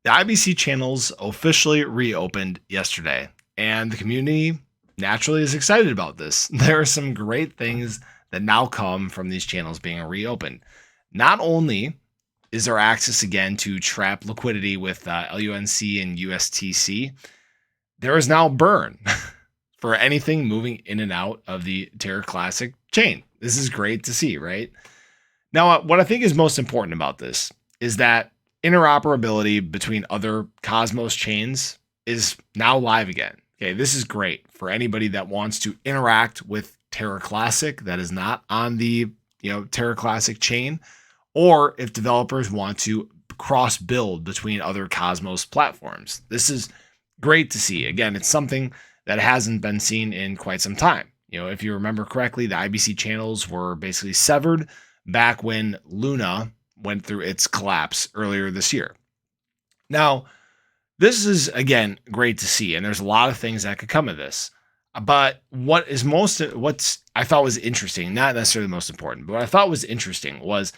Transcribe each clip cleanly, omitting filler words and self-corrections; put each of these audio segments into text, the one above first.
The IBC channels officially reopened yesterday, and the community naturally is excited about this. There are some great things that now come from these channels being reopened. Not only is there access again to trap liquidity with LUNC and USTC, there is now burn for anything moving in and out of the Terra Classic chain. This is great to see, right? Now, what I think is most important about this is that interoperability between other Cosmos chains is now live again. Okay, this is great for anybody that wants to interact with Terra Classic that is not on the Terra Classic chain, or if developers want to cross build between other Cosmos platforms. This is great to see. Again, it's something that hasn't been seen in quite some time. If you remember correctly, the IBC channels were basically severed back when Luna went through its collapse earlier this year. Now, this is, again, great to see, and there's a lot of things that could come of this. But what's I thought was interesting, not necessarily the most important, but what I thought was interesting was,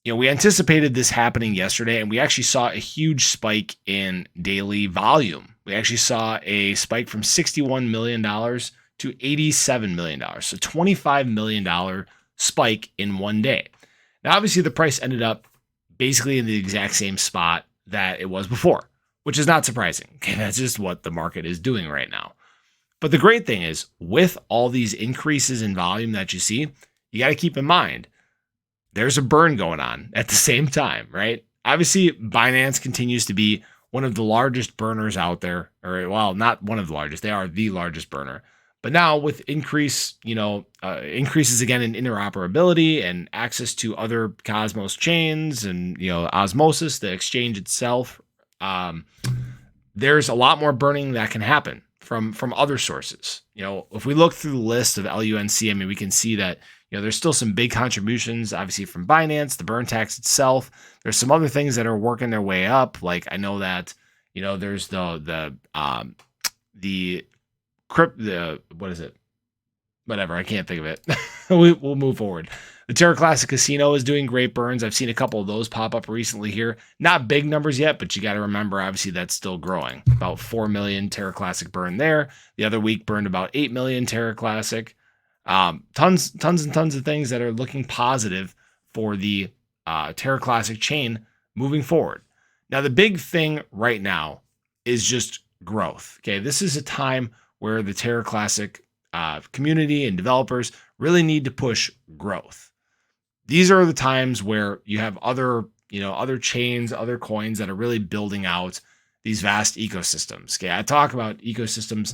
we anticipated this happening yesterday, and we actually saw a huge spike in daily volume. We actually saw a spike from $61 million to $87 million. So $25 million spike in one day. Now, obviously, the price ended up basically in the exact same spot that it was before, which is not surprising. Okay, that's just what the market is doing right now. But the great thing is, with all these increases in volume that you see, you got to keep in mind, there's a burn going on at the same time, right? Obviously, Binance continues to be one of the largest burners out there, or well, not one of the largest. They are the largest burner. But now with increases again in interoperability and access to other Cosmos chains and Osmosis, the exchange itself, there's a lot more burning that can happen from other sources. If we look through the list of LUNC, I mean, we can see that there's still some big contributions, obviously from Binance, the burn tax itself. There's some other things that are working their way up. Like I know that there's the what is it? Whatever, I can't think of it. We'll move forward. The Terra Classic Casino is doing great burns. I've seen a couple of those pop up recently here. Not big numbers yet, but you got to remember, obviously, that's still growing. About 4 million Terra Classic burn there. The other week burned about 8 million Terra Classic. Tons and tons of things that are looking positive for the Terra Classic chain moving forward. Now, the big thing right now is just growth. Okay, this is a time where the Terra Classic community and developers really need to push growth. These are the times where you have other chains, other coins that are really building out these vast ecosystems. Okay, I talk about ecosystems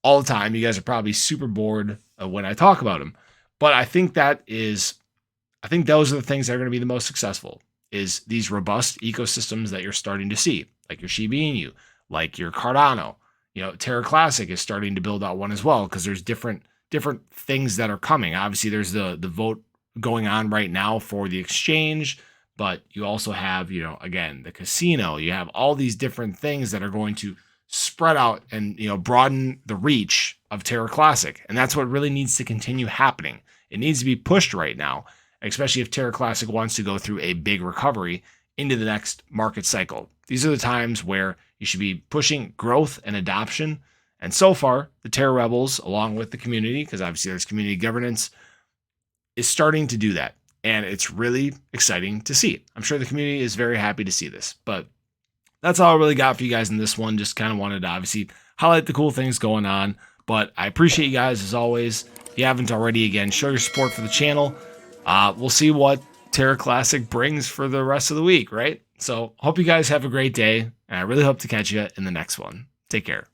all the time. You guys are probably super bored when I talk about them, but I think those are the things that are going to be the most successful. Is these robust ecosystems that you're starting to see, like your Shiba Inu, like your Cardano. Terra Classic is starting to build out one as well, because there's different things that are coming. Obviously, there's the vote going on right now for the exchange, but you also have, again, the casino. You have all these different things that are going to spread out and, broaden the reach of Terra Classic. And that's what really needs to continue happening. It needs to be pushed right now, especially if Terra Classic wants to go through a big recovery into the next market cycle. These are the times where you should be pushing growth and adoption. And so far, the Terra Rebels, along with the community, because obviously there's community governance, is starting to do that. And it's really exciting to see. I'm sure the community is very happy to see this. But that's all I really got for you guys in this one. Just kind of wanted to obviously highlight the cool things going on. But I appreciate you guys as always. If you haven't already, again, show your support for the channel. We'll see what Terra Classic brings for the rest of the week, right? So hope you guys have a great day, and I really hope to catch you in the next one. Take care.